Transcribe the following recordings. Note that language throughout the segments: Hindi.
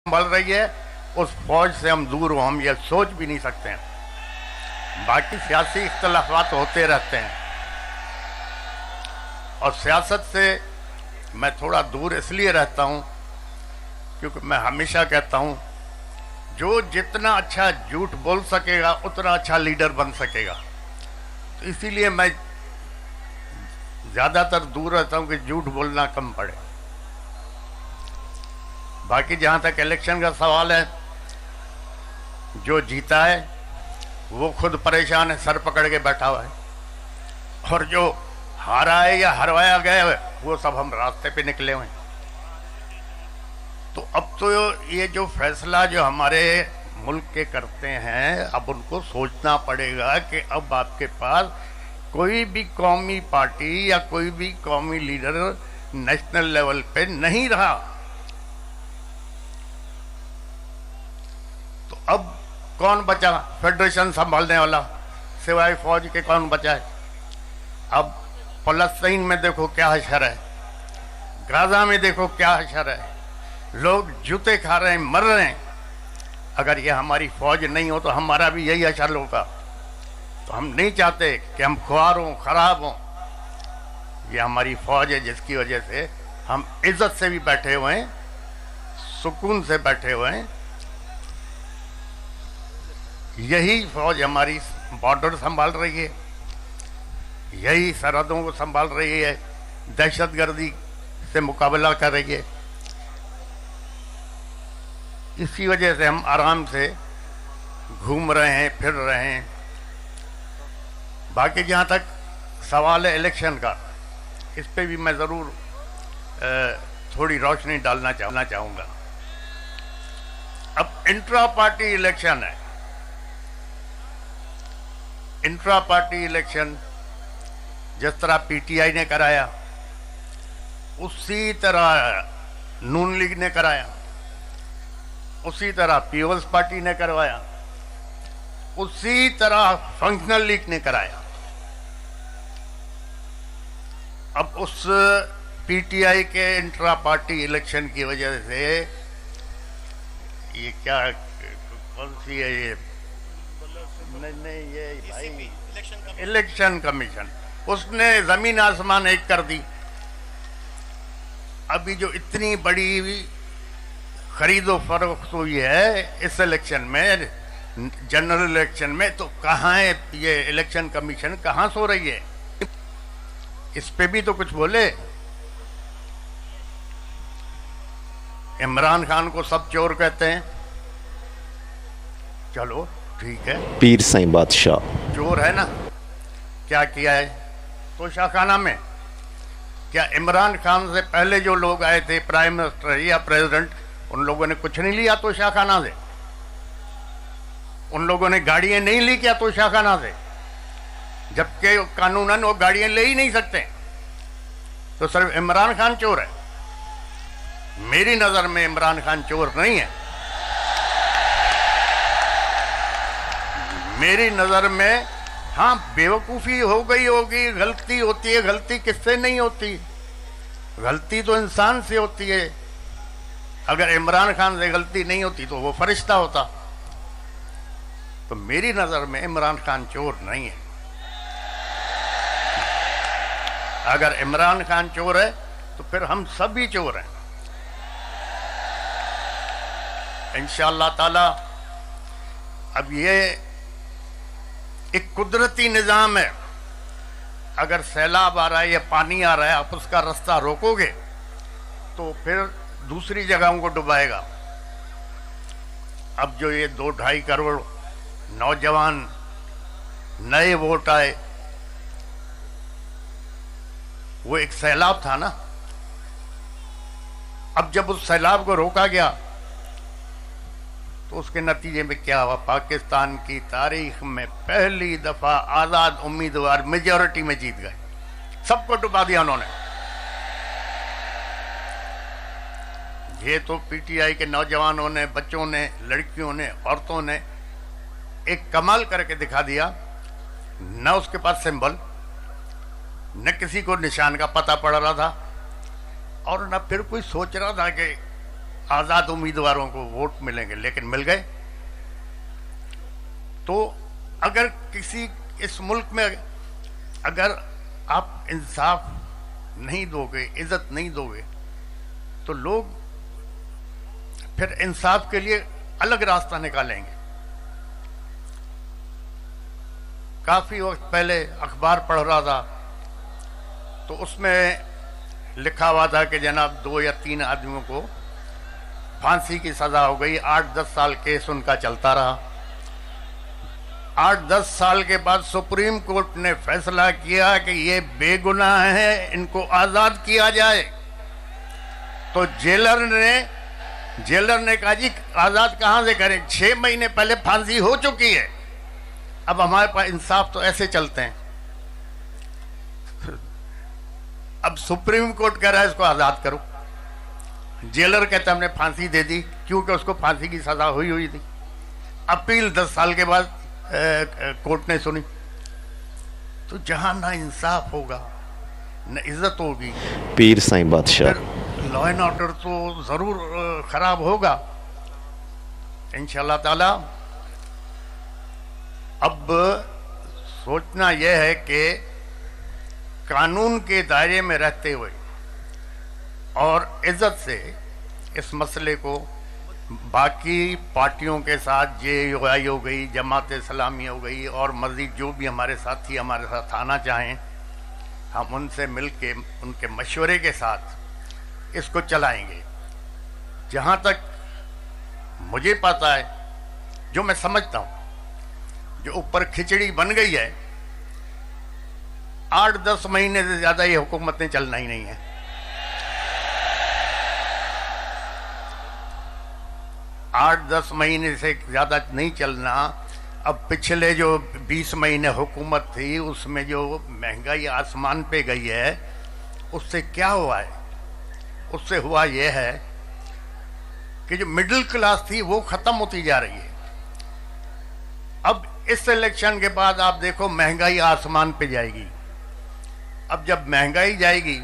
बढ़ रही है, उस फौज से हम दूर हो, हम ये सोच भी नहीं सकते हैं। बाकी सियासी इख्तलाफात होते रहते हैं और सियासत से मैं थोड़ा दूर इसलिए रहता हूं क्योंकि मैं हमेशा कहता हूं जो जितना अच्छा झूठ बोल सकेगा उतना अच्छा लीडर बन सकेगा। तो इसीलिए मैं ज़्यादातर दूर रहता हूं कि झूठ बोलना कम पड़े। बाकी जहां तक इलेक्शन का सवाल है, जो जीता है वो खुद परेशान है, सर पकड़ के बैठा हुआ है, और जो हारा है या हरवाया गया है वो सब हम रास्ते पे निकले हुए हैं। तो अब तो ये जो फैसला जो हमारे मुल्क के करते हैं, अब उनको सोचना पड़ेगा कि अब आपके पास कोई भी कौमी पार्टी या कोई भी कौमी लीडर नेशनल लेवल पे नहीं रहा। तो अब कौन बचा फेडरेशन संभालने वाला? सिवाय फौज के कौन बचा है? अब फलस्तीन में देखो क्या हशर है, गाजा में देखो क्या हशर है, लोग जूते खा रहे हैं, मर रहे हैं। अगर ये हमारी फौज नहीं हो तो हमारा भी यही हशर होगा। तो हम नहीं चाहते कि हम खुआर हों, खराब हों। ये हमारी फौज है जिसकी वजह से हम इज्जत से भी बैठे हुए हैं, सुकून से बैठे हुए हैं। यही फौज हमारी बॉर्डर संभाल रही है, यही सरहदों को संभाल रही है, दहशतगर्दी से मुकाबला कर रही है। इसी वजह से हम आराम से घूम रहे हैं, फिर रहे हैं। बाकी जहाँ तक सवाल है इलेक्शन का, इस पे भी मैं ज़रूर थोड़ी रोशनी डालना चाहूँगा। अब इंट्रा पार्टी इलेक्शन है। इंट्रा पार्टी इलेक्शन जिस तरह पीटीआई ने कराया, उसी तरह नून लीग ने कराया, उसी तरह पीपल्स पार्टी ने करवाया, उसी तरह फंक्शनल लीग ने कराया। अब उस पीटीआई के इंट्रा पार्टी इलेक्शन की वजह से ये क्या, कौन सी है ये, नहीं ये भाई इलेक्शन कमीशन, उसने जमीन आसमान एक कर दी। अभी जो इतनी बड़ी खरीदो फरोख्त हुई है इस इलेक्शन में, जनरल इलेक्शन में, तो कहाँ है ये इलेक्शन कमीशन, कहाँ सो रही है? इस पे भी तो कुछ बोले। इमरान खान को सब चोर कहते हैं, चलो ठीक है, पीर साईं बादशाह चोर है ना। क्या किया है तोशाखाना में? क्या इमरान खान से पहले जो लोग आए थे, प्राइम मिनिस्टर या प्रेसिडेंट, उन लोगों ने कुछ नहीं लिया तोशाखाना से? उन लोगों ने गाड़ियां नहीं ली क्या तोशाखाना से? जबकि कानूनन वो गाड़ियां ले ही नहीं सकते। तो सिर्फ इमरान खान चोर है? मेरी नजर में इमरान खान चोर नहीं है। मेरी नजर में हाँ, बेवकूफ़ी हो गई होगी, गलती होती है। गलती किससे नहीं होती? गलती तो इंसान से होती है। अगर इमरान खान से गलती नहीं होती तो वो फरिश्ता होता। तो मेरी नज़र में इमरान खान चोर नहीं है। अगर इमरान खान चोर है तो फिर हम सभी चोर हैं। इंशाअल्लाह ताला अब ये एक कुदरती निज़ाम है। अगर सैलाब आ रहा है या पानी आ रहा है, आप उसका रास्ता रोकोगे तो फिर दूसरी जगहों को डुबाएगा। अब जो ये 2-2.5 करोड़ नौजवान नए वोट आए, वो एक सैलाब था ना। अब जब उस सैलाब को रोका गया तो उसके नतीजे में क्या हुआ? पाकिस्तान की तारीख में पहली दफा आजाद उम्मीदवार मेजॉरिटी में जीत गए। सबको डुबा दिया उन्होंने। ये तो पीटीआई के नौजवानों ने, बच्चों ने, लड़कियों ने, औरतों ने एक कमाल करके दिखा दिया। न उसके पास सिंबल, न किसी को निशान का पता पड़ रहा था, और न फिर कोई सोच रहा था कि आज़ाद उम्मीदवारों को वोट मिलेंगे, लेकिन मिल गए। तो अगर किसी इस मुल्क में अगर आप इंसाफ नहीं दोगे, इज्जत नहीं दोगे, तो लोग फिर इंसाफ के लिए अलग रास्ता निकालेंगे। काफी वक्त पहले अखबार पढ़ रहा था तो उसमें लिखा हुआ था कि जनाब 2 या 3 आदमियों को फांसी की सजा हो गई। 8-10 साल केस उनका चलता रहा। 8-10 साल के बाद सुप्रीम कोर्ट ने फैसला किया कि ये बेगुनाह है, इनको आजाद किया जाए। तो जेलर ने कहा जी आजाद कहां से करें, 6 महीने पहले फांसी हो चुकी है, अब हमारे पास इंसाफ तो ऐसे चलते हैं। अब सुप्रीम कोर्ट कह रहा है इसको आजाद करो, जेलर कहता हमने फांसी दे दी क्योंकि उसको फांसी की सजा हुई थी। अपील 10 साल के बाद कोर्ट ने सुनी। तो जहां ना इंसाफ होगा न इज्जत होगी, पीर साईं बादशाह, लॉ एंड ऑर्डर तो जरूर खराब होगा इंशाल्लाह ताला। अब सोचना यह है कि कानून के दायरे में रहते हुए और इज्जत से इस मसले को बाकी पार्टियों के साथ JUI हो गई, जमात इस्लामी हो गई और मज़ीद जो भी हमारे साथी हमारे साथ आना चाहें, हम उनसे मिलके उनके मशवरे के साथ इसको चलाएंगे। जहाँ तक मुझे पता है, जो मैं समझता हूँ, जो ऊपर खिचड़ी बन गई है, 8-10 महीने से ज़्यादा ये हुकूमतें चलना ही नहीं है। 8-10 महीने से ज़्यादा नहीं चलना। अब पिछले जो 20 महीने हुकूमत थी उसमें जो महंगाई आसमान पे गई है, उससे क्या हुआ है? उससे हुआ यह है कि जो मिडिल क्लास थी वो ख़त्म होती जा रही है। अब इस इलेक्शन के बाद आप देखो महंगाई आसमान पे जाएगी। अब जब महंगाई जाएगी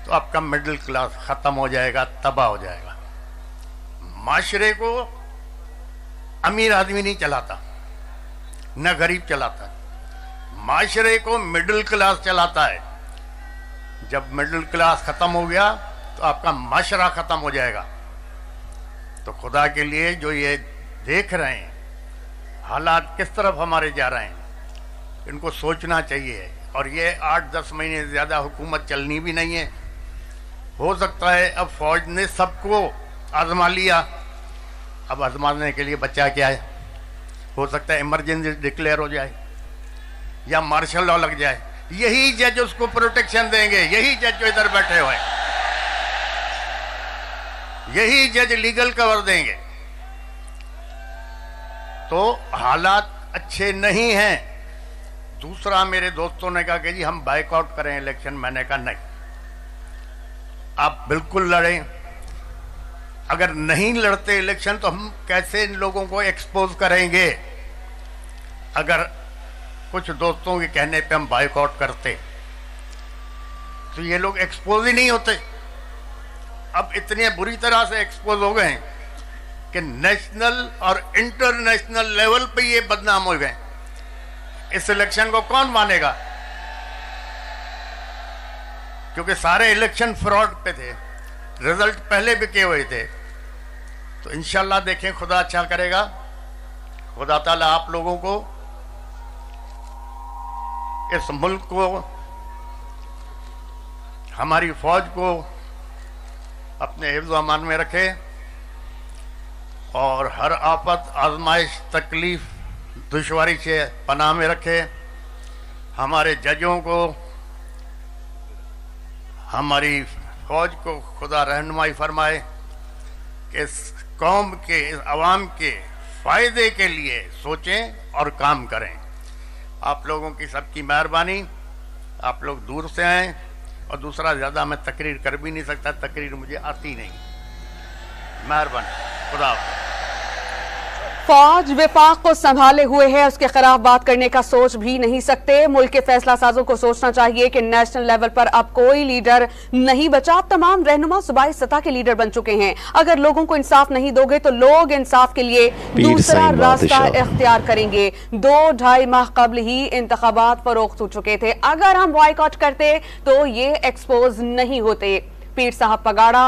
तो आपका मिडिल क्लास ख़त्म हो जाएगा, तबाह हो जाएगा। माशरे को अमीर आदमी नहीं चलाता, न गरीब चलाता, माशरे को मिडिल क्लास चलाता है। जब मिडिल क्लास खत्म हो गया तो आपका माशरा खत्म हो जाएगा। तो खुदा के लिए जो ये देख रहे हैं हालात किस तरफ हमारे जा रहे हैं, इनको सोचना चाहिए। और ये 8-10 महीने से ज़्यादा हुकूमत चलनी भी नहीं है। हो सकता है अब फौज ने सबको आजमा लिया, अब आजमाने के लिए बच्चा क्या है, हो सकता है इमरजेंसी डिक्लेयर हो जाए या मार्शल लॉ लग जाए। यही जज उसको प्रोटेक्शन देंगे, यही जज जो इधर बैठे हुए, यही जज लीगल कवर देंगे। तो हालात अच्छे नहीं हैं। दूसरा, मेरे दोस्तों ने कहा कि जी हम बाइकआउट करें इलेक्शन। मैंने कहा नहीं, आप बिल्कुल लड़ें। अगर नहीं लड़ते इलेक्शन तो हम कैसे इन लोगों को एक्सपोज करेंगे? अगर कुछ दोस्तों के कहने पे हम बाइकआउट करते तो ये लोग एक्सपोज ही नहीं होते। अब इतने बुरी तरह से एक्सपोज हो गए कि नेशनल और इंटरनेशनल लेवल पे ये बदनाम हो गए। इस इलेक्शन को कौन मानेगा? क्योंकि सारे इलेक्शन फ्रॉड पे थे, रिजल्ट पहले भी किए हुए थे। तो इंशाल्लाह देखें, खुदा अच्छा करेगा। खुदा ताला आप लोगों को, इस मुल्क को, हमारी फौज को अपने हिफ्ज़ व अमान में रखे और हर आफत, आजमाइश, तकलीफ, दुश्वारी से पनाह में रखे। हमारे जजों को, हमारी फौज को खुदा रहनुमाई फरमाए कि इस कौम के, इस आवाम के फ़ायदे के लिए सोचें और काम करें। आप लोगों की सबकी मेहरबानी। आप लोग दूर से आए और दूसरा, ज़्यादा मैं तकरीर कर भी नहीं सकता, तकरीर मुझे आती नहीं। मेहरबानी, खुदा हाफ़िज़। फौज विफाक को संभाले हुए है, उसके खिलाफ बात करने का सोच भी नहीं सकते। मुल्क के फैसला साजों को सोचना चाहिए कि नेशनल लेवल पर अब कोई लीडर नहीं बचा। तमाम रहनुमा सूबाई सतह के लीडर बन चुके हैं। अगर लोगों को इंसाफ नहीं दोगे तो लोग इंसाफ के लिए दूसरा रास्ता इख्तियार करेंगे। 2-2.5 माह कबल ही इंतखाबात फरोख्त हो चुके थे। अगर हम बॉयकॉट करते तो ये एक्सपोज नहीं होते। पीर साहब पगाड़ा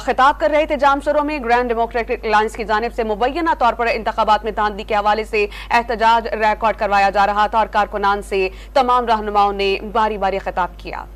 खिताब कर रहे थे जामशोरों में। ग्रैंड डेमोक्रेटिक अलायंस की जानिब से मुबैना तौर पर इंतखाबात में धांधली के हवाले से एहतजाज रिकॉर्ड करवाया जा रहा था और कारकुनान से तमाम रहनुमाओं ने बारी बारी खिताब किया।